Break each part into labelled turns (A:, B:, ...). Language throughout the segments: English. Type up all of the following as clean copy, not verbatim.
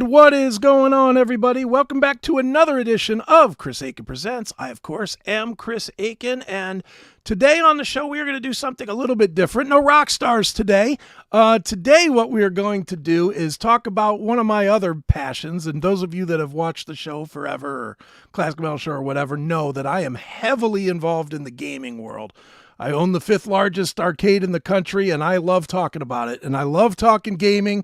A: And what is going on, everybody? Welcome back to another edition of Chris Akin Presents. I, of course, am Chris Akin, and today on the show, we are going to do something a little bit different. No rock stars today. Today, what we are going to do is talk about one of my other passions, and those of you that have watched the show forever, or Classic Metal Show or whatever, know that I am heavily involved in the gaming world. I own the 5th largest arcade in the country, and I love talking about it, and I love talking gaming.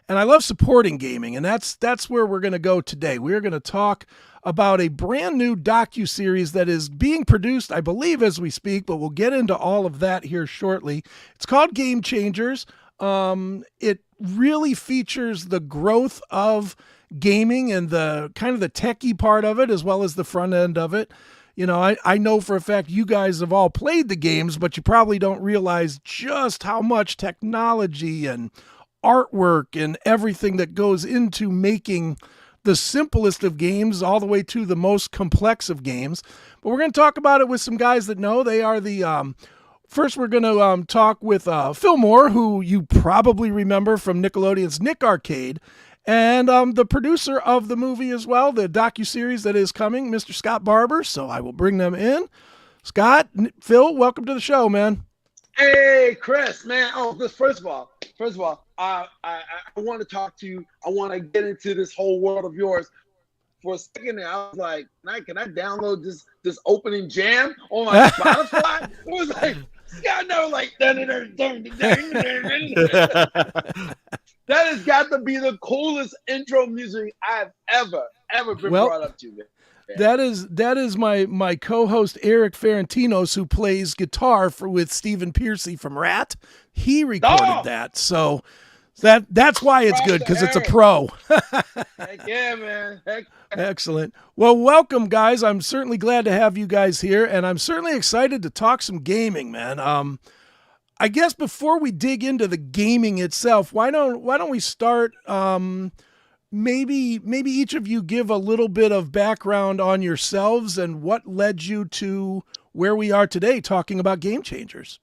A: And I love supporting gaming, and that's where we're going to go today. We're going to talk about a brand new docuseries that is being produced, I believe, as we speak, but we'll get into all of that here shortly. It's called Game Changers. It really features the growth of gaming and the kind of the techie part of it, as well as the front end of it. You know, I know for a fact you guys have all played the games, but you probably don't realize just how much technology and artwork and everything that goes into making the simplest of games all the way to the most complex of games. But we're going to talk about it with some guys that know. They are the first we're going to talk with Phil Moore, who you probably remember from Nickelodeon's Nick Arcade, and the producer of the movie as well, the docuseries that is coming, Mr. Scott Barber. So I will bring them in. Scott, Phil, welcome to the show, man.
B: Hey, Chris, man. Oh, first of all, I want to talk to you. I want to get into this whole world of yours. For a second there, I was like, can I download this opening jam on my Spotify? It was like, Scott, no, like, that has got to be the coolest intro music I've ever been brought up to, man.
A: That is my co-host Eric Ferentinos, who plays guitar with Stephen Piercy from Rat. He recorded that, so that's why it's good, because it's a pro.
B: Heck yeah, man.
A: Excellent. Well, welcome, guys. I'm certainly glad to have you guys here, and I'm certainly excited to talk some gaming, man. I guess before we dig into the gaming itself, why don't we start? Maybe each of you give a little bit of background on yourselves and what led you to where we are today talking about Game Changers.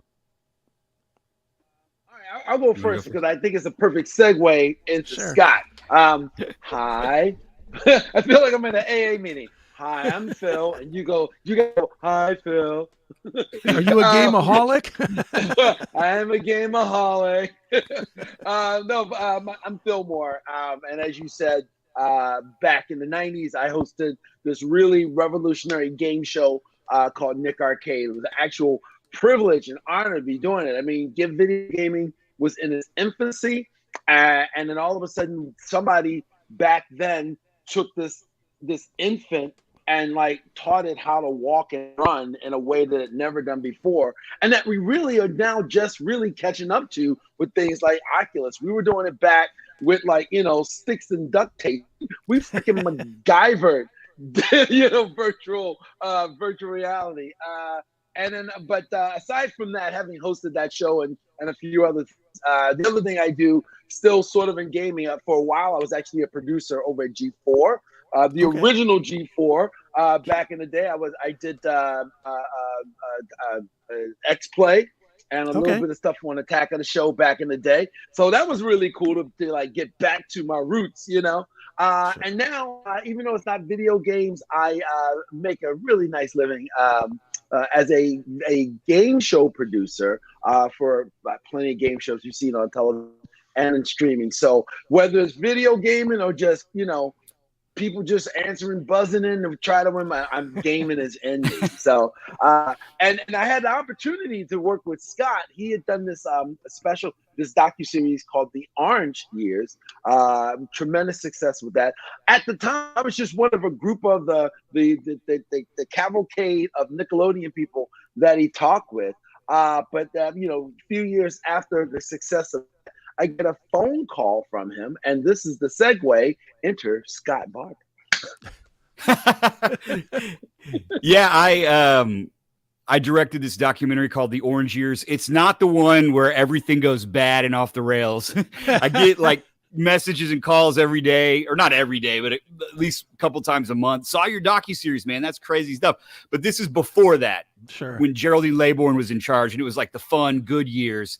B: All right, I'll go first because I think it's a perfect segue into Scott. Hi. I feel like I'm in an AA meeting. Hi, I'm Phil. And you go, hi, Phil.
A: Are you a gameaholic?
B: I am a gameaholic. I'm Phil Moore. And as you said, back in the 90s, I hosted this really revolutionary game show called Nick Arcade. It was an actual privilege and honor to be doing it. I mean, video gaming was in its infancy. And then all of a sudden, somebody back then took this infant and like taught it how to walk and run in a way that it never done before. And that we really are now just really catching up to with things like Oculus. We were doing it back with sticks and duct tape. We freaking MacGyvered, virtual reality. But aside from that, having hosted that show and a few other things, the other thing I do still sort of in gaming, for a while, I was actually a producer over at G4. Original G4 back in the day. I did X-Play and a little bit of stuff on Attack of the Show back in the day. So that was really cool to like get back to my roots, And now, even though it's not video games, I make a really nice living as a game show producer for plenty of game shows you've seen on television and in streaming. So whether it's video gaming or just, people just answering, buzzing in to try to win, I'm gaming is ending. So, and I had the opportunity to work with Scott. He had done this this docuseries called The Orange Years. Tremendous success with that. At the time, I was just one of a group of the cavalcade of Nickelodeon people that he talked with. But a few years after the success of I get a phone call from him, and this is the segue. Enter Scott Barber.
C: Yeah, I directed this documentary called The Orange Years. It's not the one where everything goes bad and off the rails. I get like messages and calls every day, or not every day, but at least a couple times a month. Saw your docuseries, man. That's crazy stuff. But this is before that, when Geraldine Laybourne was in charge, and it was like the fun, good years.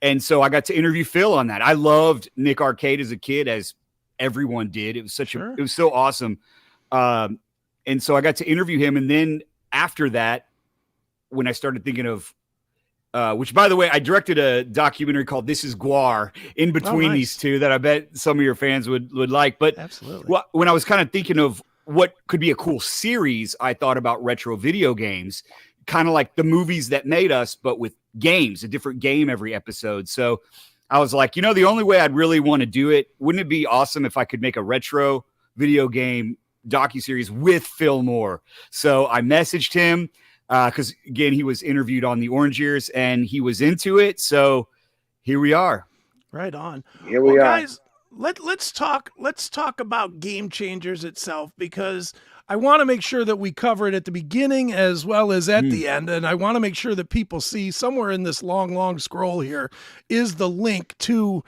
C: And so I got to interview Phil on that. I loved Nick Arcade as a kid, as everyone did. It was it was so awesome. And so I got to interview him. And then after that, when I started thinking of, which, by the way, I directed a documentary called This Is Guar in between these two that I bet some of your fans would like. But
A: absolutely,
C: when I was kind of thinking of what could be a cool series, I thought about retro video games, kind of like the movies that made us, but with games, a different game every episode. So I was like, the only way I'd really want to do it, wouldn't it be awesome if I could make a retro video game docuseries with Phil Moore? So I messaged him, because again, he was interviewed on the Orange Years and he was into it. So here we are.
A: Right on.
B: Here we are.
A: Guys, let's talk about Game Changers itself, because I want to make sure that we cover it at the beginning as well as at the end. And I want to make sure that people see somewhere in this long scroll here is the link to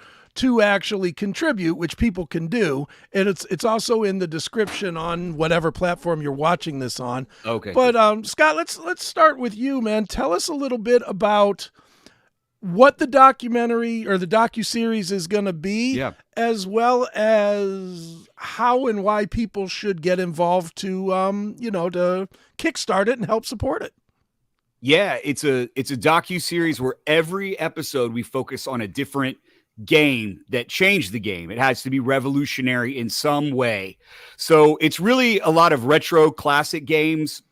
A: actually contribute, which people can do. And it's also in the description on whatever platform you're watching this on.
C: Okay.
A: But Scott, let's start with you, man. Tell us a little bit about what the documentary or the docuseries is going to be, as well as how and why people should get involved to to kickstart it and help support it.
C: Yeah, it's a docuseries where every episode we focus on a different game that changed the game. It has to be revolutionary in some way. So it's really a lot of retro classic games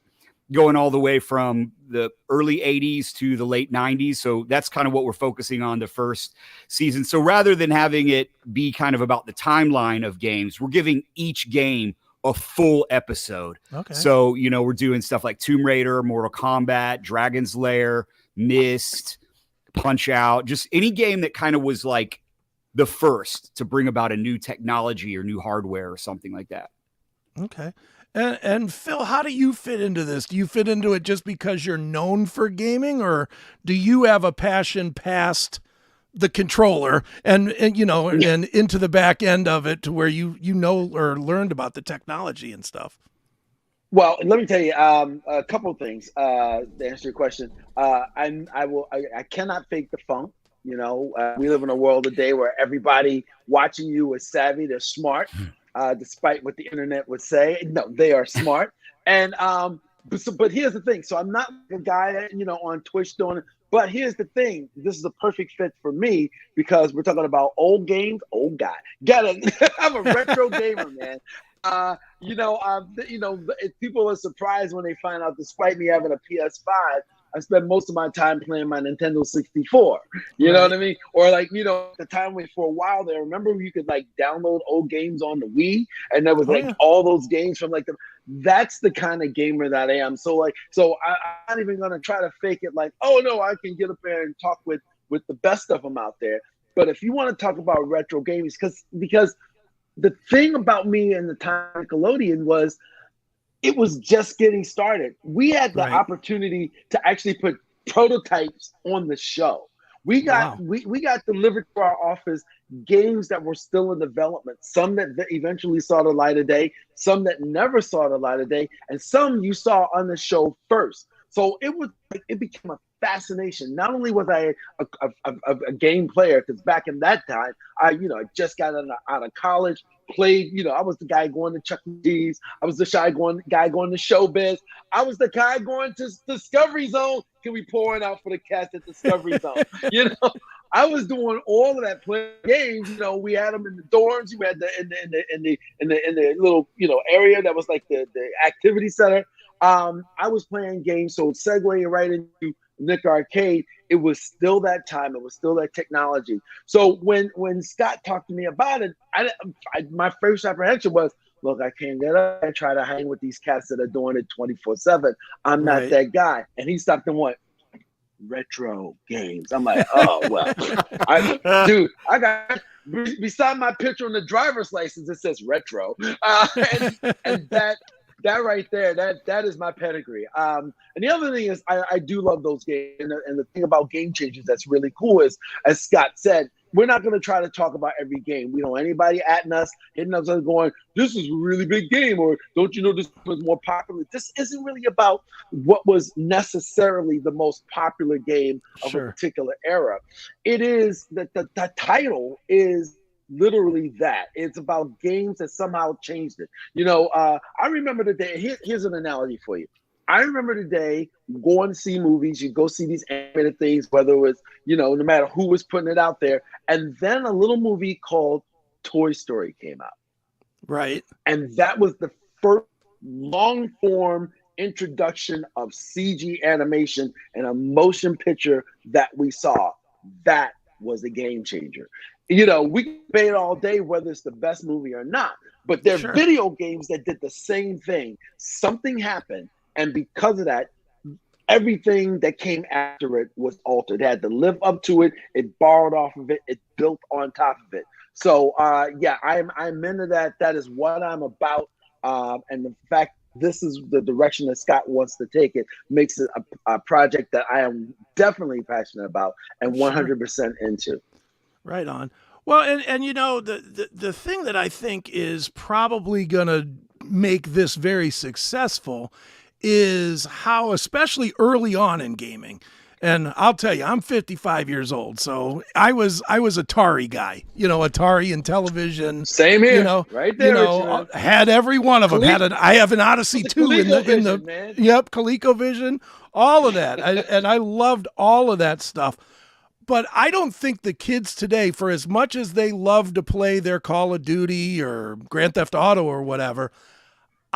C: going all the way from the early 80s to the late 90s. So that's kind of what we're focusing on the first season. So rather than having it be kind of about the timeline of games, we're giving each game a full episode.
A: Okay.
C: So, we're doing stuff like Tomb Raider, Mortal Kombat, Dragon's Lair, Myst, Punch Out, just any game that kind of was like the first to bring about a new technology or new hardware or something like that.
A: Okay. And Phil, how do you fit into this? Do you fit into it just because you're known for gaming, or do you have a passion past the controller and into the back end of it to where you or learned about the technology and stuff?
B: Well, let me tell you a couple of things to answer your question. I cannot fake the funk. We live in a world today where everybody watching you is savvy. They're smart, despite what the internet would say. No, they are smart. And but here's the thing. So I'm not a guy that, on Twitch doing it. But here's the thing. This is a perfect fit for me because we're talking about old games. Old guy. Get it? I'm a retro gamer, man. People are surprised when they find out, despite me having a PS5, I spend most of my time playing my Nintendo 64. You know what I mean? Or the time for a while there, remember you could download old games on the Wii, and there was all those games from that's the kind of gamer that I am. So I'm not even gonna try to fake it oh no, I can get up there and talk with the best of them out there. But if you want to talk about retro games, because the thing about me and the time Nickelodeon was, it was just getting started. We had the opportunity to actually put prototypes on the show. We got we got delivered to our office games that were still in development, some that eventually saw the light of day, some that never saw the light of day, and some you saw on the show first. So it became a fascination. Not only was I a game player, because back in that time, I just got out of college, played, I was the guy going to Chuck E. Cheese. I was the guy going to Showbiz. I was the guy going to Discovery Zone. Can we pour it out for the cast at Discovery Zone? I was doing all of that, playing games. We had them in the dorms. We had in the little area that was like the activity center. I was playing games, so segueing right into Nick Arcade, it was still that time. It was still that technology. So when Scott talked to me about it, my first apprehension was, look, I can't get up and try to hang with these cats that are doing it 24/7. I'm not that guy. And he stopped and went, retro games. I'm like, oh, well. I got, beside my picture on the driver's license, it says retro. And that right there, that is my pedigree. And the other thing is, I do love those games. And the thing about Game Changers that's really cool is, as Scott said, we're not going to try to talk about every game. We don't want anybody at us, hitting us and going, this is a really big game, or don't you know this was more popular? This isn't really about what was necessarily the most popular game of a particular era. It is that the title is literally that. It's about games that somehow changed it. You know, I remember the day, here's an analogy for you. I remember the day going to see movies, you go see these animated things, whether it was, you know, no matter who was putting it out there. And then a little movie called Toy Story came out.
A: Right.
B: And that was the first long form introduction of CG animation and a motion picture that we saw. That was a game changer. You know, we can debate all day whether it's the best movie or not, but there are video games that did the same thing. Something happened. And because of that, everything that came after it was altered. It had to live up to it. It borrowed off of it. It built on top of it. So, yeah, I'm into that. That is what I'm about. And the fact this is the direction that Scott wants to take it makes it a project that I am definitely passionate about and 100% into.
A: Right on. Well, and you know, the thing that I think is probably going to make this very successful is how, especially early on in gaming, and I'll tell you, I'm 55 years old, so I was Atari guy, you know, Atari and television.
B: Same here,
A: you know,
B: right there.
A: You know, had every one of them. I have an Odyssey 2 in the
B: man.
A: Yep, ColecoVision, all of that, and I loved all of that stuff. But I don't think the kids today, for as much as they love to play their Call of Duty or Grand Theft Auto or whatever,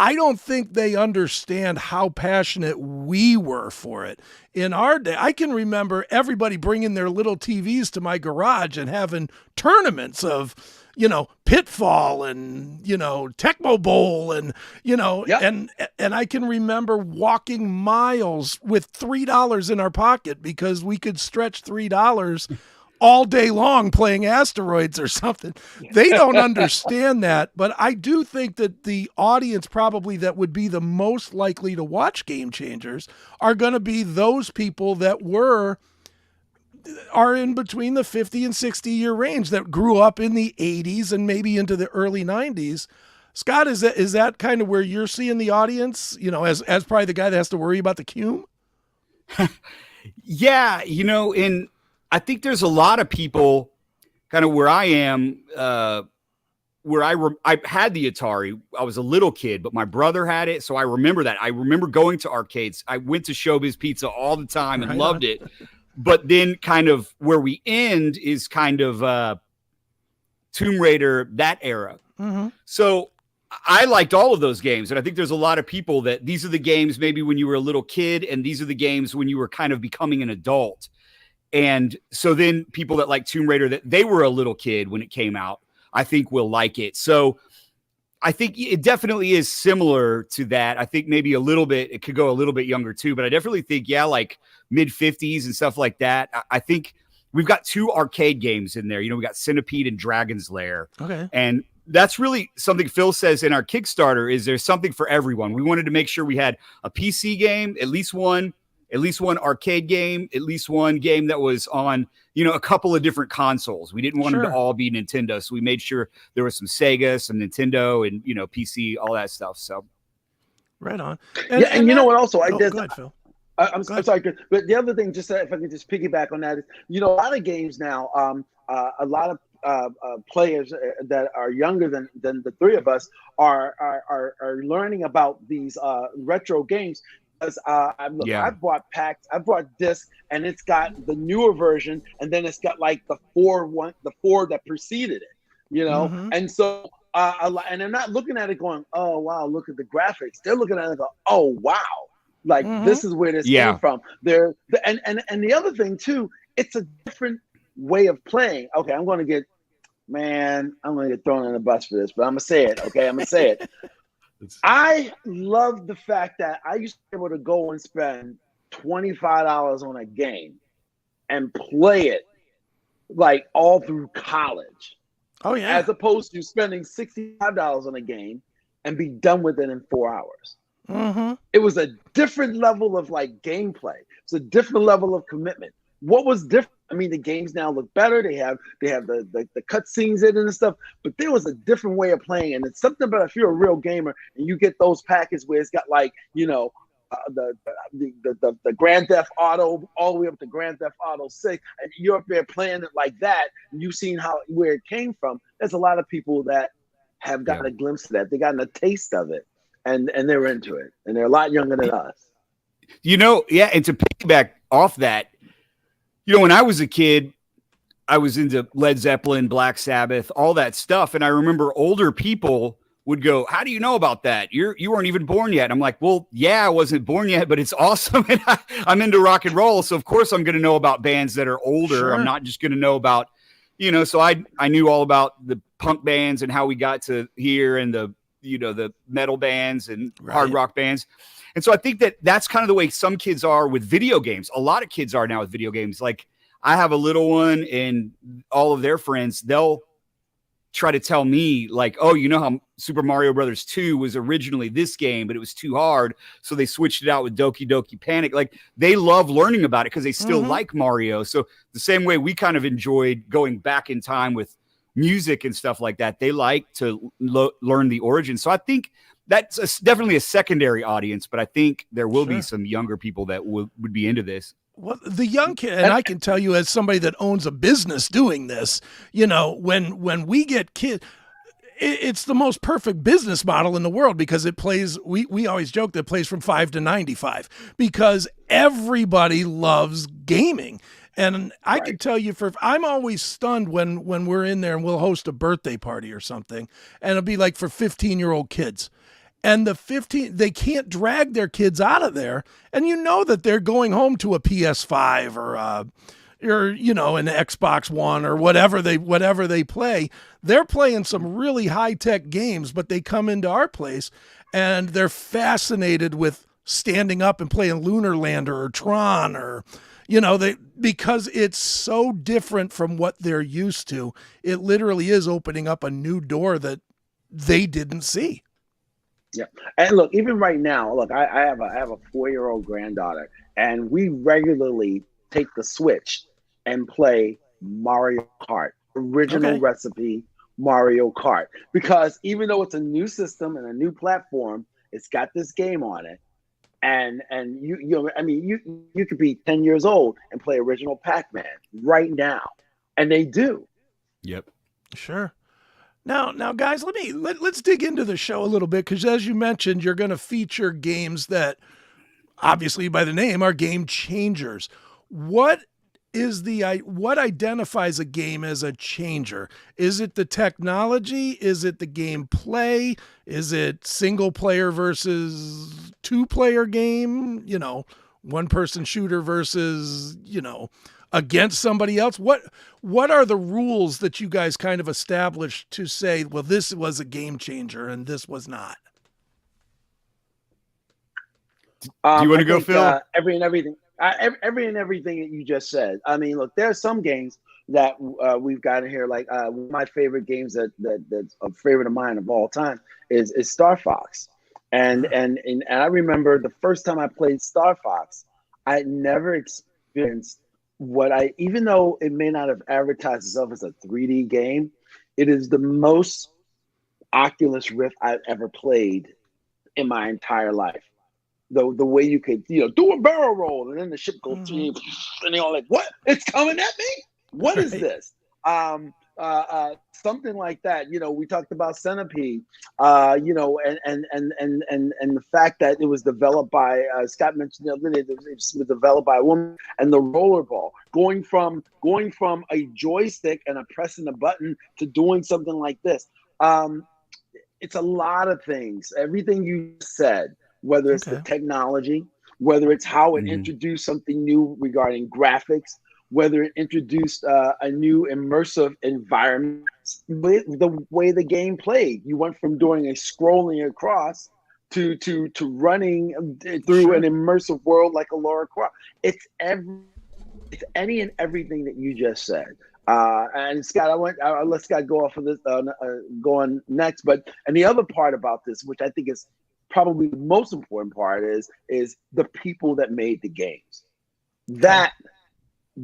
A: I don't think they understand how passionate we were for it. In our day, I can remember everybody bringing their little TVs to my garage and having tournaments of, you know, Pitfall and, you know, Tecmo Bowl and, you know, and I can remember walking miles with $3 in our pocket because we could stretch $3 all day long playing Asteroids or something. They don't understand that, but I do think that the audience probably that would be the most likely to watch Game Changers are going to be those people that are in between the 50 and 60 year range that grew up in the 80s and maybe into the early 90s. Scott, is that kind of where you're seeing the audience, you know, as probably the guy that has to worry about the cume?
C: Yeah, you know, I think there's a lot of people kind of where I am, where I had the Atari. I was a little kid, but my brother had it. So I remember that. I remember going to arcades. I went to Showbiz Pizza all the time and loved it. But then kind of where we end is kind of Tomb Raider, that era. Mm-hmm. So I liked all of those games. And I think there's a lot of people that these are the games maybe when you were a little kid, and these are the games when you were kind of becoming an adult. And so then people that like Tomb Raider, that they were a little kid when it came out, I think will like it. So I think it definitely is similar to that. I think maybe a little bit, it could go a little bit younger too, but I definitely think, yeah, like mid 50s and stuff like that. I think we've got 2 arcade games in there. You know, we got Centipede and Dragon's Lair. Okay. And that's really something Phil says in our Kickstarter is there's something for everyone. We wanted to make sure we had a PC game, at least one arcade game, at least one game that was on, you know, a couple of different consoles. We didn't want them to all be Nintendo. So we made sure there was some Sega, some Nintendo, and, you know, PC, all that stuff. So.
A: Right on.
B: And you know what also I did.
A: Go ahead, Phil.
B: I'm sorry, but the other thing, just if I could just piggyback on that, is, you know, a lot of games now, a lot of players that are younger than the 3 of us are learning about these retro games. Because I've bought packs, I've bought discs, and it's got the newer version, and then it's got like the 4 that preceded it, you know. Mm-hmm. And so and they're not looking at it going, oh wow, look at the graphics. They're looking at it and go, oh wow, like this is where this came from. And the other thing too, it's a different way of playing. Okay, I'm gonna get thrown in the bus for this, but I'm gonna say it. Okay, I'm gonna say it. I love the fact that I used to be able to go and spend $25 on a game and play it like all through college. Oh yeah. As opposed to spending $65 on a game and be done with it in 4 hours. Mm-hmm. It was a different level of like gameplay. It's a different level of commitment. What was different? I mean, the games now look better. They have the cutscenes in it and stuff, but there was a different way of playing. And it's something about if you're a real gamer and you get those packets where it's got like, you know, the Grand Theft Auto all the way up to Grand Theft Auto 6, and you're up there playing it like that, and you've seen where it came from. There's a lot of people that have gotten a glimpse of that. They gotten a taste of it, and they're into it, and they're a lot younger than us.
C: You know, yeah, and to piggyback off that, you know, when I was a kid, I was into Led Zeppelin, Black Sabbath, all that stuff, and I remember older people would go, "How do you know about that? You weren't even born yet." I'm like, "Well, yeah, I wasn't born yet, but it's awesome, and I'm into rock and roll, so of course I'm going to know about bands that are older. Sure. I'm not just going to know about, you know." So I knew all about the punk bands and how we got to here, and the, you know, the metal bands and hard rock bands. And so I think that that's kind of the way some kids are with video games. A lot of kids are now with video games. Like, I have a little one, and all of their friends, they'll try to tell me like, "Oh, you know how Super Mario Brothers 2 was originally this game, but it was too hard, so they switched it out with Doki Doki Panic." Like, they love learning about it because they still like Mario. So the same way we kind of enjoyed going back in time with music and stuff like that, they like to learn the origin. So I think that's definitely a secondary audience, but I think there will be some younger people that would be into this.
A: Well, the young kid, and I can tell you as somebody that owns a business doing this, you know, when we get kids, it's the most perfect business model in the world, because it plays, we always joke that it plays from 5 to 95, because everybody loves gaming. And I can tell you, I'm always stunned when we're in there and we'll host a birthday party or something, and it'll be like for 15-year-old kids. And they can't drag their kids out of there. And you know that they're going home to a PS5 or you know, an Xbox One or whatever they play. They're playing some really high-tech games, but they come into our place and they're fascinated with standing up and playing Lunar Lander or Tron, or, you know, because it's so different from what they're used to. It literally is opening up a new door that they didn't see.
B: Yeah, and look, even right now, look, I have a 4-year-old granddaughter, and we regularly take the Switch and play Mario Kart, original recipe Mario Kart, because even though it's a new system and a new platform, it's got this game on it, and you could be 10 years old and play original Pac-Man right now, and they do.
C: Yep,
A: sure. Now, guys, let's dig into the show a little bit, because as you mentioned, you're going to feature games that, obviously by the name, are game changers. What identifies a game as a changer? Is it the technology? Is it the gameplay? Is it single player versus 2-player game? You know, 1-person shooter versus, you know, against somebody else? What are the rules that you guys kind of established to say, well, this was a game changer and this was not?
C: Do you want to go, Phil?
B: Every and everything that you just said. I mean, look, there are some games that we've got in here. Like one of my favorite games that's a favorite of mine of all time is Star Fox. And I remember the first time I played Star Fox, I had never experienced even though it may not have advertised itself as a 3D game, it is the most Oculus Rift I've ever played in my entire life. The way you could, you know, do a barrel roll and then the ship goes through, and they're all like, "What? It's coming at me? What is this?" Something like that. You know, we talked about Centipede. You know, and the fact that it was developed by Scott mentioned the other day, it was developed by a woman, and the rollerball going from a joystick and a pressing a button to doing something like this. It's a lot of things. Everything you said, whether it's the technology, whether it's how it introduced something new regarding graphics, whether it introduced a new immersive environment, the way the game played. You went from doing a scrolling across to running through an immersive world like a Lara Croft. It's any and everything that you just said. And Scott, I'll let Scott go off of this, go on next. And the other part about this, which I think is probably the most important part, is the people that made the games.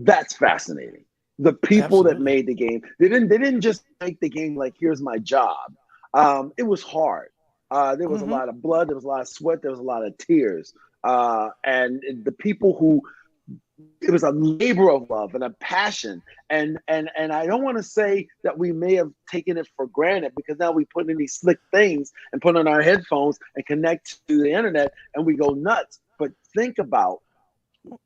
B: That's fascinating. The people that
A: Absolutely.
B: made the game, they didn't just make the game like, here's my job. It was hard. There was a
A: Hmm.
B: lot of blood, there was a lot of sweat, there was a lot of tears. And the people who, it was a labor of love and a passion. And I don't want to say that we may have taken it for granted, because now we put in these slick things and put on our headphones and connect to the internet and we go nuts. But think about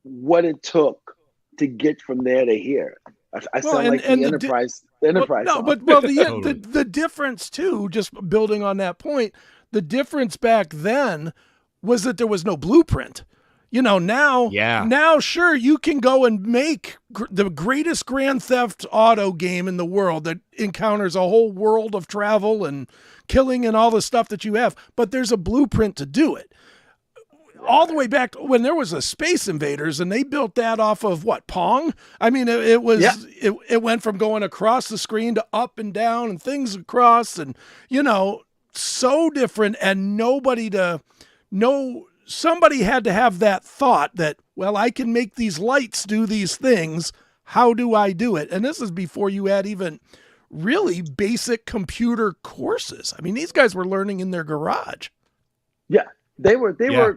B: what it took to get from there to here. I
A: Well,
B: sound like the Enterprise
A: no,
B: song.
A: but well,
C: Totally.
A: the difference too, just building on that point, the difference back then was that there was no blueprint. Now,
C: Yeah.
A: sure, you can go and make the greatest Grand Theft Auto game in the world that encounters a whole world of travel and killing and all the stuff that you have, but there's a blueprint to do it. All the way back when there was a Space Invaders, and they built that off of what, Pong? I mean, it was
B: Yeah.
A: it went from going across the screen to up and down and things across, and so different. And somebody had to have that thought that, well, I can make these lights do these things. How do I do it? And this is before you had even really basic computer courses. I mean, these guys were learning in their garage.
B: Yeah. They were
C: Yeah.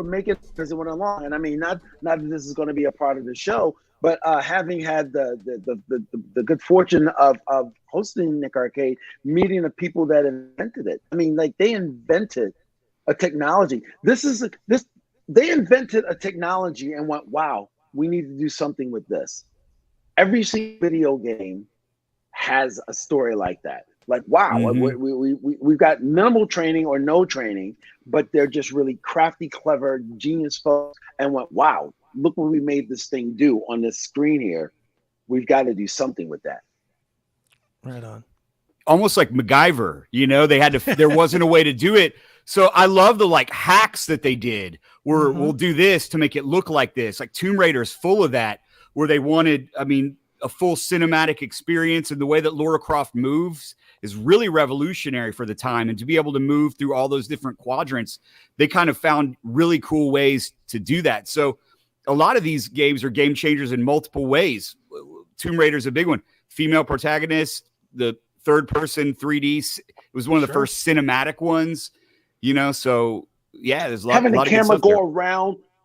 B: making it as it went along. And I mean, not that this is going to be a part of the show, but having had the good fortune of hosting Nick Arcade, meeting the people that invented it. I mean, like, they invented a technology. They invented a technology and went, wow, we need to do something with this. Every single video game has a story like that. Like, wow, we've got minimal training or no training, but they're just really crafty, clever, genius folks, and went, wow, look what we made this thing do on this screen here. We've got to do something with that.
A: Right on.
C: Almost like MacGyver, there wasn't a way to do it. So I love the hacks that they did where we'll do this to make it look like this. Like Tomb Raider is full of that, where they wanted, a full cinematic experience, and the way that Lara Croft moves is really revolutionary for the time. And to be able to move through all those different quadrants, they kind of found really cool ways to do that. So a lot of these games are game changers in multiple ways. Tomb Raider is a big one. Female protagonist, the third person 3D. It was one of the first cinematic ones, so yeah, there's a lot,
B: having
C: a
B: the
C: lot of good
B: camera
C: stuff there.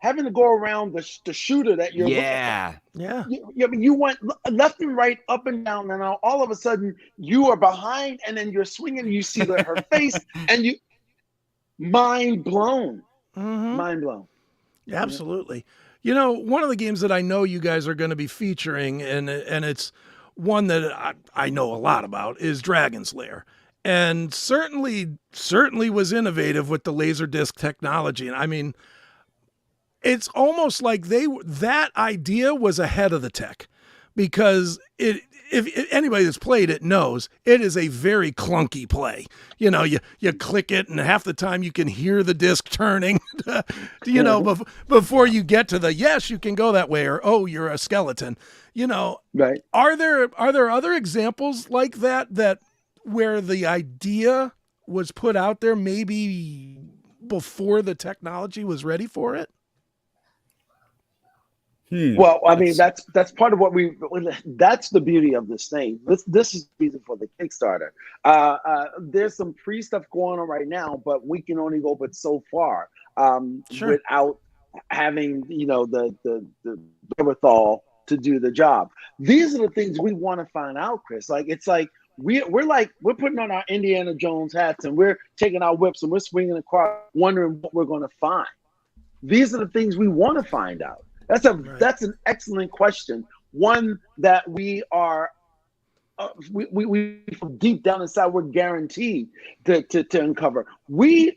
B: having to go around the shooter that you're looking at.
A: Yeah.
B: You went left and right, up and down, and now all of a sudden you are behind, and then you're swinging. You see her face, and you mind blown. Mind blown.
A: Absolutely. One of the games that I know you guys are going to be featuring, and it's one that I know a lot about, is Dragon's Lair. And certainly was innovative with the Laserdisc technology. And I mean, it's almost like that idea was ahead of the tech, because if anybody that's played it knows it is a very clunky play. You click it, and half the time you can hear the disc turning, before you get to the, yes, you can go that way, or, oh, you're a skeleton.
B: Right.
A: Are there other examples like that where the idea was put out there maybe before the technology was ready for it?
B: Well, I mean, that's part of what that's the beauty of this thing. This is the reason for the Kickstarter. There's some free stuff going on right now, but we can only go but so far without having, the wherewithal to do the job. These are the things we want to find out, Chris. Like, it's like we're putting on our Indiana Jones hats, and we're taking our whips, and we're swinging across, wondering what we're going to find. These are the things we want to find out. That's an excellent question. One that we are, we deep down inside, we're guaranteed to uncover. We're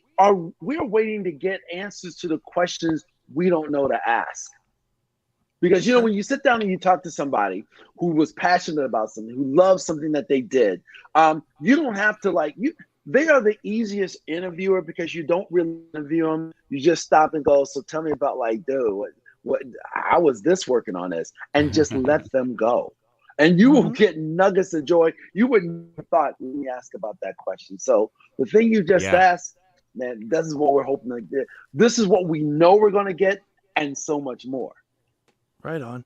B: waiting to get answers to the questions we don't know to ask. Because, when you sit down and you talk to somebody who was passionate about something, who loves something that they did, you don't have to they are the easiest interviewer, because you don't really interview them. You just stop and go, so tell me about, dude, how was this working on this? And just let them go. And you will get nuggets of joy. You wouldn't have thought, let me ask about that question. So the thing you just asked, man, this is what we're hoping to get. This is what we know we're going to get, and so much more.
A: Right on.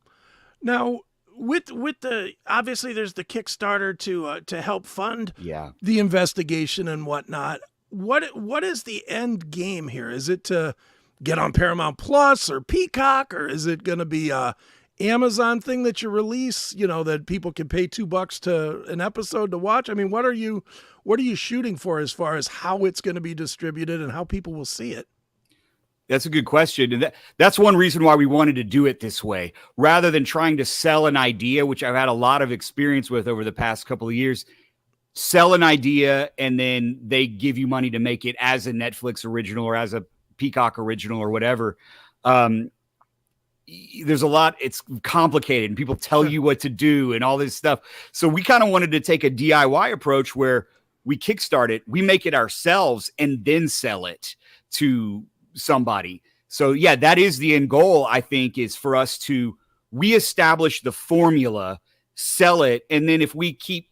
A: Now, with the obviously there's the Kickstarter to help fund the investigation and whatnot. What is the end game here? Is it to get on Paramount Plus or Peacock, or is it going to be a Amazon thing that you release? You know, that people can pay $2 to an episode to watch. I mean, what are you shooting for as far as how it's going to be distributed and how people will see it?
C: That's a good question. And that's one reason why we wanted to do it this way, rather than trying to sell an idea, which I've had a lot of experience with over the past couple of years. Sell an idea and then they give you money to make it as a Netflix original or as a Peacock original or whatever. There's a lot, it's complicated and people tell you what to do and all this stuff. So we kind of wanted to take a DIY approach where we kickstart it, we make it ourselves and then sell it to somebody. So yeah, that is the end goal, I think, is for us to reestablish the formula, sell it, and then if we keep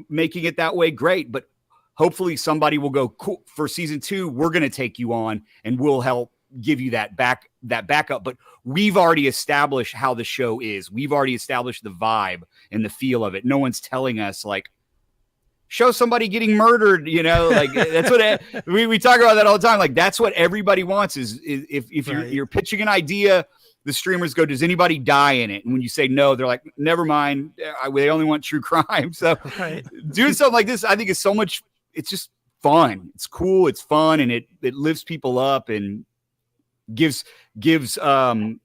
C: making it that way, great. But hopefully somebody will go, cool, for season 2, we're going to take you on and we'll help give you that backup. But we've already established how the show is. We've already established the vibe and the feel of it. No one's telling us like, show somebody getting murdered, you know, like that's what we talk about that all the time. Like that's what everybody wants is if you're pitching an idea, the streamers go, does anybody die in it? And when you say no, they're like, never mind. They only want true crime. So doing something like this, I think is so much, it's just fun. It's cool. It's fun. And it lifts people up and gives the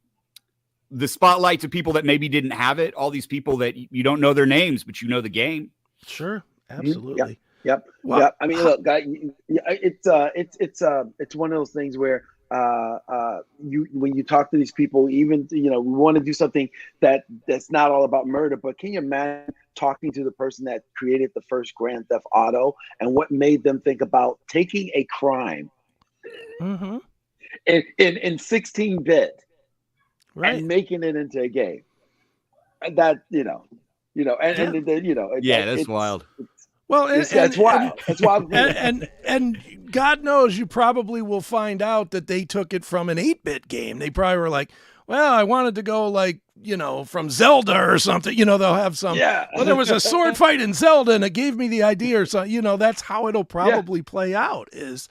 C: spotlight to people that maybe didn't have it. All these people that you don't know their names, but you know the game.
A: Sure. Absolutely.
B: Yep.
A: Well,
B: yep. I mean, look, guys, it's one of those things where when you talk to these people, even we want to do something that's not all about murder, but can you imagine talking to the person that created the first Grand Theft Auto and what made them think about taking a crime in 16-bit and making it into a game? That
C: that's wild.
A: Well,
B: it's wild. It's wild.
A: And God knows you probably will find out that they took it from an 8-bit game. They probably were like, well, I wanted to go like, from Zelda or something. They'll have some. Yeah. Well, there was a sword fight in Zelda and it gave me the idea or something. That's how it'll probably play out is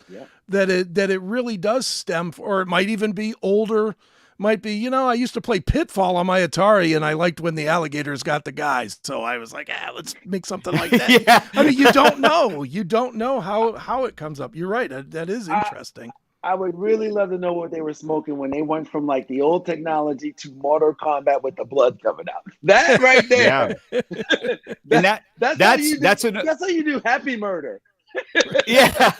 A: that it really does stem, or it might even be older. Might be, I used to play Pitfall on my Atari and I liked when the alligators got the guys. So I was like, let's make something like that. I mean, you don't know. You don't know how it comes up. You're right. That is interesting.
B: I would really love to know what they were smoking when they went from like the old technology to Mortal Kombat with the blood coming out. That right there.
C: Yeah.
B: That's how you do happy murder.
C: Yeah.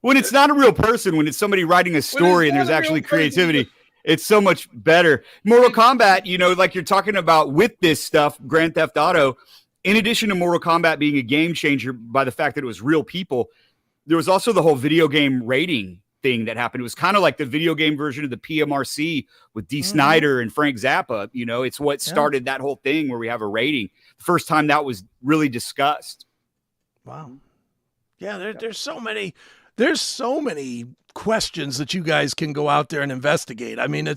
C: When it's not a real person, when it's somebody writing a story and there's actually creativity. It's so much better. Mortal Kombat, like you're talking about with this stuff, Grand Theft Auto, in addition to Mortal Kombat being a game changer by the fact that it was real people, there was also the whole video game rating thing that happened. It was kind of like the video game version of the PMRC with D. Snyder and Frank Zappa. It's what started that whole thing where we have a rating. The first time that was really discussed.
A: Wow. Yeah, there's so many. There's so many questions that you guys can go out there and investigate. I mean,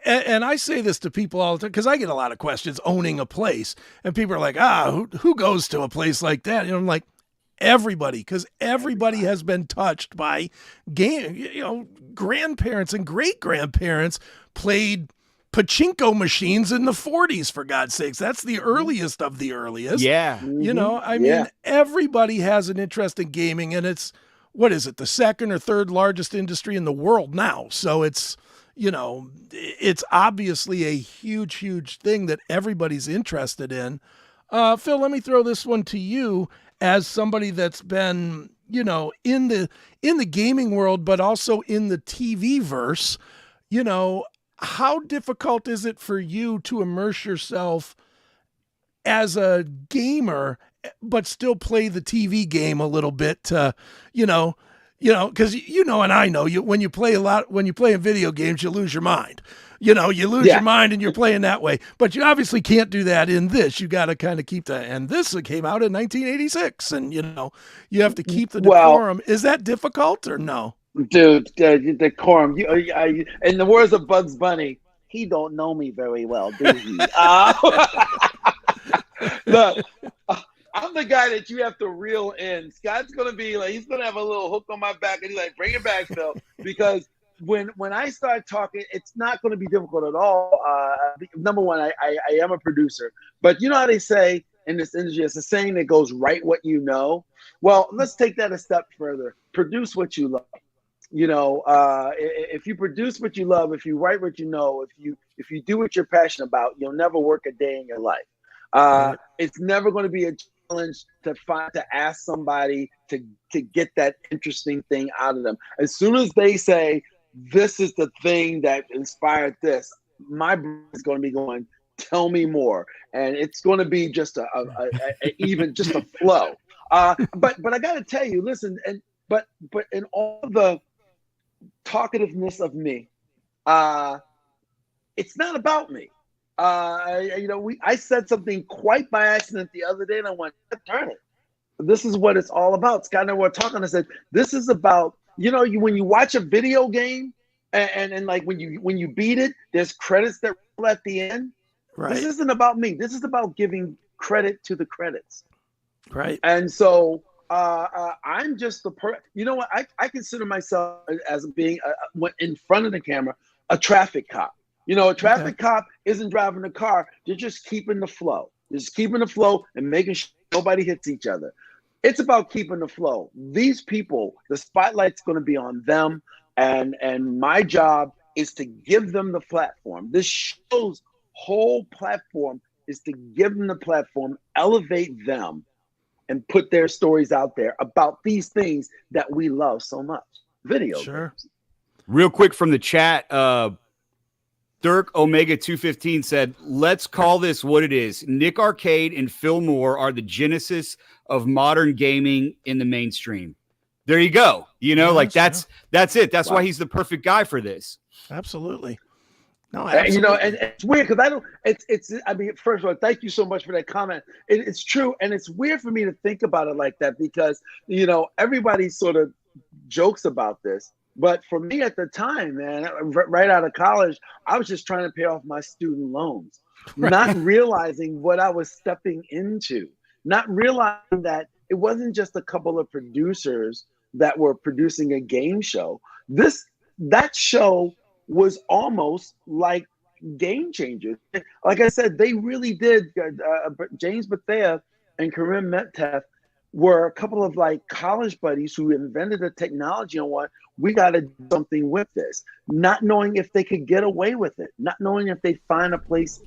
A: and I say this to people all the time because I get a lot of questions owning a place, and people are like, who goes to a place like that? I'm like, everybody, because everybody has been touched by game. Grandparents and great grandparents played pachinko machines in the 40s, for God's sakes. That's the earliest of the earliest.
C: Yeah.
A: I mean, everybody has an interest in gaming, and it's, what is it, the second or third largest industry in the world now. So it's, it's obviously a huge, huge thing that everybody's interested in. Phil, let me throw this one to you as somebody that's been, in the gaming world, but also in the TV verse. How difficult is it for you to immerse yourself as a gamer, but still play the TV game a little bit to, because and I know when you play in video games, you lose your mind. You lose your mind and you're playing that way. But you obviously can't do that in this. You got to kind of keep and this came out in 1986, and you have to keep the decorum. Is that difficult or no?
B: Dude, the decorum. In the words of Bugs Bunny, he don't know me very well, do he? Look, I'm the guy that you have to reel in. Scott's gonna be like, he's gonna have a little hook on my back, and he's like, "Bring it back, Phil," because when I start talking, it's not going to be difficult at all. Number one, I am a producer, but you know how they say in this industry, it's a saying that goes, "Write what you know." Well, let's take that a step further. Produce what you love. You know, if you produce what you love, if you write what you know, if you do what you're passionate about, you'll never work a day in your life. It's never going to be a challenge to ask somebody to get that interesting thing out of them. As soon as they say, "This is the thing that inspired this," my brain is going to be going, "Tell me more," and it's going to be just even just a flow. But I got to tell you, listen, but in all the talkativeness of me, it's not about me. I said something quite by accident the other day, and I went, "Turn it. This is what it's all about." Scott and I were talking. I said, "This is about." When you watch a video game and like when you beat it, there's credits that roll at the end. Right. This isn't about me. This is about giving credit to the credits.
A: Right.
B: And so I'm just you know what? I consider myself as being in front of the camera, a traffic cop. A traffic cop isn't driving the car. They're just keeping the flow. Just keeping the flow and making sure nobody hits each other. It's about keeping the flow. These people, the spotlight's going to be on them, and my job is to give them the platform. This show's whole platform is to give them the platform, elevate them, and put their stories out there about these things that we love so much. Video games.
C: Real quick from the chat, Dirk Omega 215 said, "Let's call this what it is. Nick Arcade and Phil Moore are the genesis of modern gaming in the mainstream." There you go. That's it. That's why he's the perfect guy for this.
A: Absolutely. No,
B: absolutely. And it's weird because first of all, thank you so much for that comment. It's true. And it's weird for me to think about it like that because, everybody sort of jokes about this. But for me at the time, man, right out of college, I was just trying to pay off my student loans, not realizing what I was stepping into, not realizing that it wasn't just a couple of producers that were producing a game show. That show was almost like Game Changers. Like I said, they really did. James Bethea and Karim Metcalf were a couple of like college buddies who invented a technology on what we got to do something with this, not knowing if they could get away with it, not knowing if they find a place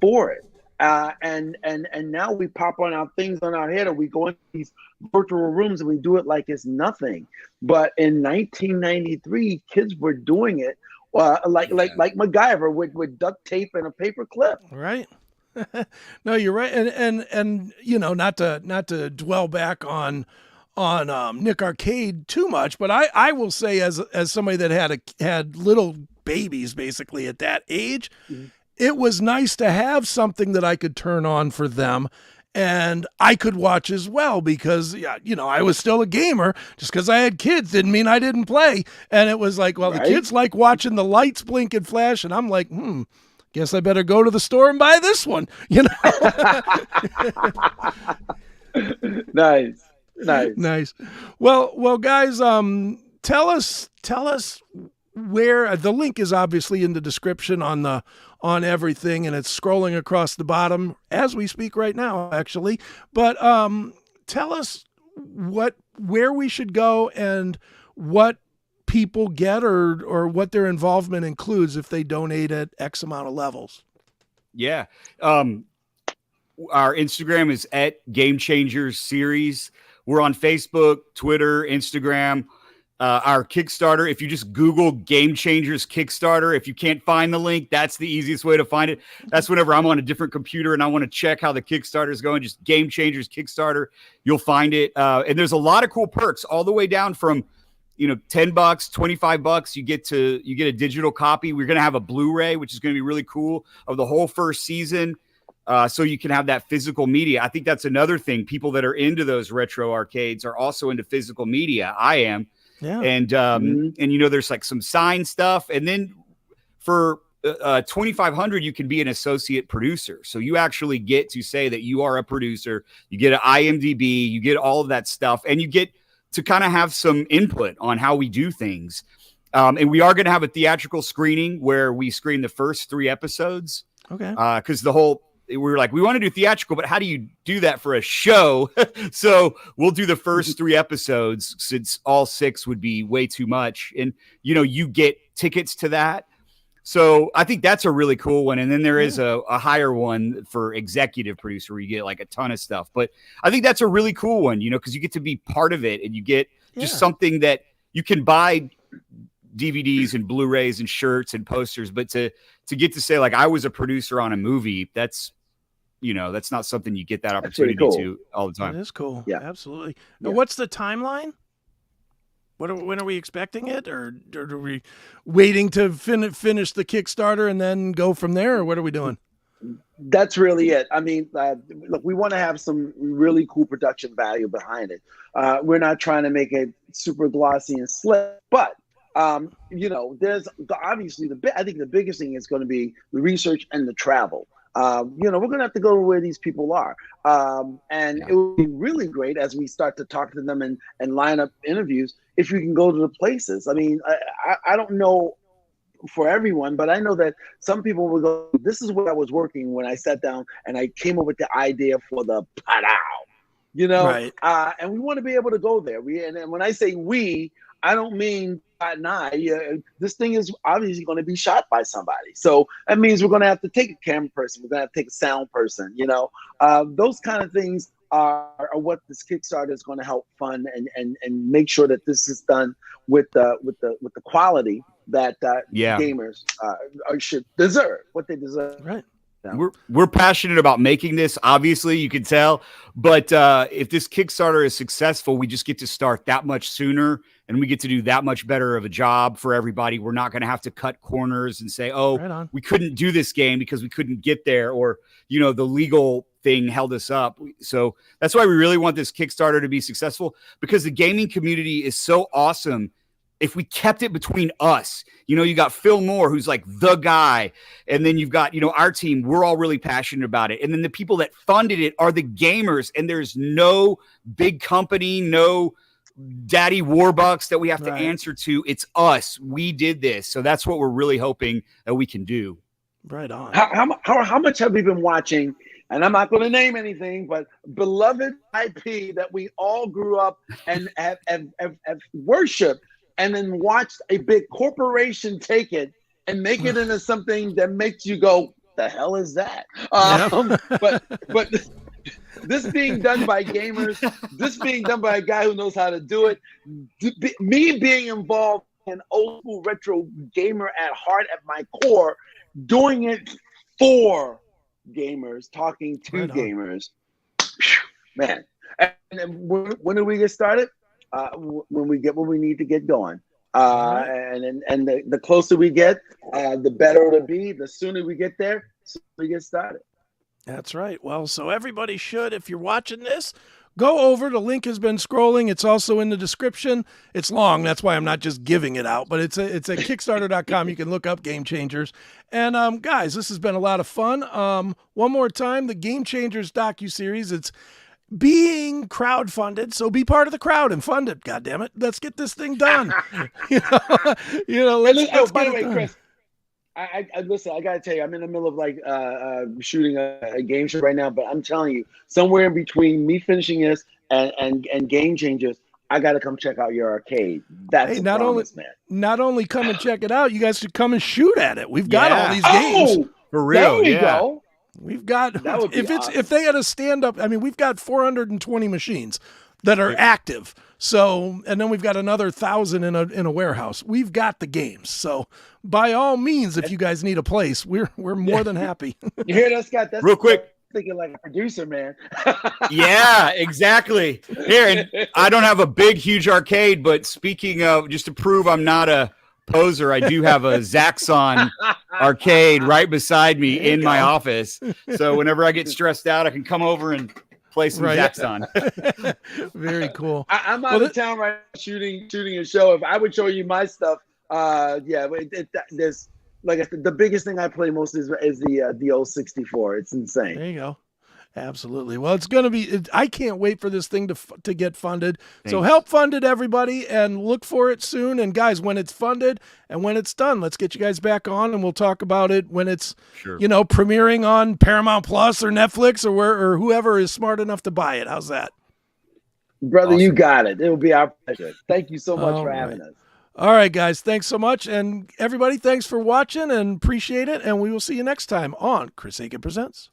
B: for it. And now we pop on our things on our head, or we go into these virtual rooms and we do it like it's nothing. But in 1993, kids were doing it like MacGyver with duct tape and a paper clip.
A: Right. No, you're right. And not to dwell back on Nick Arcade too much, but I will say as somebody that had little babies basically at that age, it was nice to have something that I could turn on for them and I could watch as well because, I was still a gamer. Just because I had kids didn't mean I didn't play. And it was like, well, the kids like watching the lights blink and flash. And I'm like, guess I better go to the store and buy this one, Nice. Well, guys, tell us where the link is obviously in the description on everything, and it's scrolling across the bottom as we speak right now, actually. But tell us where we should go and what people get or what their involvement includes if they donate at X amount of levels.
C: Yeah. Our Instagram is at Game Changers Series. We're on Facebook, Twitter, Instagram. Our Kickstarter, if you just Google Game Changers Kickstarter, if you can't find the link, that's the easiest way to find it. That's whenever I'm on a different computer and I want to check how the Kickstarter is going, just Game Changers Kickstarter, you'll find it. And there's a lot of cool perks all the way down from, $10, $25. You get a digital copy. We're going to have a Blu-ray, which is going to be really cool, of the whole first season. So you can have that physical media. I think that's another thing. People that are into those retro arcades are also into physical media. I am.
A: Yeah.
C: And there's like some signed stuff. And then for $2,500, you can be an associate producer. So you actually get to say that you are a producer. You get an IMDb, you get all of that stuff, and you get to kind of have some input on how we do things. And we are going to have a theatrical screening where we screen the first 3 episodes.
A: Okay.
C: Because we were like, we want to do theatrical, but how do you do that for a show? So we'll do the first 3 episodes, since all 6 would be way too much. And, you get tickets to that. So I think that's a really cool one. And then there is a higher one for executive producer where you get like a ton of stuff. But I think that's a really cool one, because you get to be part of it and you get just something that you can buy DVDs and Blu-rays and shirts and posters. But to get to say, like, I was a producer on a movie, that's not something you get that opportunity to all the time.
A: That is cool.
B: Yeah,
A: absolutely. Now, what's the timeline? When are we expecting it, or are we waiting to finish the Kickstarter and then go from there, or what are we doing?
B: That's really it. I mean, look, we want to have some really cool production value behind it. We're not trying to make it super glossy and slick, but there's obviously I think the biggest thing is going to be the research and the travel. We're going to have to go to where these people are. And it would be really great as we start to talk to them and line up interviews if you can go to the places. I mean, I don't know for everyone, but I know that some people will go, this is what I was working when I sat down and I came up with the idea for the Padow,
A: Right.
B: And we want to be able to go there. And when I say we, I don't mean Pat and I. This thing is obviously going to be shot by somebody. So that means we're going to have to take a camera person. We're going to have to take a sound person, those kind of things are what this Kickstarter is going to help fund and make sure that this is done with the quality that gamers should deserve, what they deserve.
A: Right.
C: We're passionate about making this, obviously, you can tell, but if this Kickstarter is successful, we just get to start that much sooner and we get to do that much better of a job for everybody. We're not going to have to cut corners and say, we couldn't do this game because we couldn't get there, or the legal thing held us up. So that's why we really want this Kickstarter to be successful, because the gaming community is so awesome. If we kept it between us, you got Phil Moore, who's like the guy. And then you've got, our team, we're all really passionate about it. And then the people that funded it are the gamers. And there's no big company, no daddy Warbucks that we have to answer to. It's us. We did this. So that's what we're really hoping that we can do.
A: Right on.
B: How much have we been watching? And I'm not going to name anything, but beloved IP that we all grew up and have worshipped, and then watched a big corporation take it and make it into something that makes you go, the hell is that? But this being done by gamers, this being done by a guy who knows how to do it, me being involved in old school retro gamer at heart, at my core, doing it for gamers, talking to gamers, man. And when do we get started? When we get what we need to get going, and the closer we get, the better it'll be. The sooner we get there, the sooner we get started.
A: That's right. Well, so everybody should, if you're watching this, go over. The link has been scrolling. It's also in the description. It's long. That's why I'm not just giving it out, but it's at Kickstarter.com. You can look up Game Changers. And guys, this has been a lot of fun. One more time, the Game Changers docuseries. It's being crowdfunded, so be part of the crowd and fund it. God damn it, let's get this thing done. Let's
B: by the way, Chris, I listen. I gotta tell you, I'm in the middle of shooting a game show right now. But I'm telling you, somewhere in between me finishing this and Game Changers, I gotta come check out your arcade. That's not
A: only come and check it out, you guys should come and shoot at it. We've got all these games
C: for real.
B: There we go.
A: We've got, if they had a stand up, I mean, we've got 420 machines that are active. So, and then we've got another 1,000 in a warehouse. We've got the games. So by all means, if you guys need a place, we're more than happy.
B: You hear that, Scott? That's
C: real quick.
B: Thinking like a producer, man.
C: Yeah, exactly. Here, and I don't have a big, huge arcade, but speaking of, just to prove I'm not a poser, I do have a Zaxxon arcade right beside me in my office. So whenever I get stressed out, I can come over and play some Zaxxon.
A: Very cool.
B: I'm out of town right now shooting a show. If I would show you my stuff, there's like I said, the biggest thing I play most is the old 64. It's insane.
A: There you go. Absolutely. Well, it's going to be, I can't wait for this thing to get funded. So
C: Thanks.
A: help fund it, everybody, and look for it soon. And guys, when it's funded and when it's done, let's get you guys back on and we'll talk about it when it's,
C: Sure.
A: you know, premiering on Paramount Plus or Netflix or whoever is smart enough to buy it. How's that?
B: Brother,
C: Awesome.
B: you got it. It will be our pleasure. Thank you so much
A: All
B: for
A: right.
B: having us.
A: All right, guys. Thanks so much. And everybody, thanks for watching and appreciate it. And we will see you next time on Chris Akin Presents.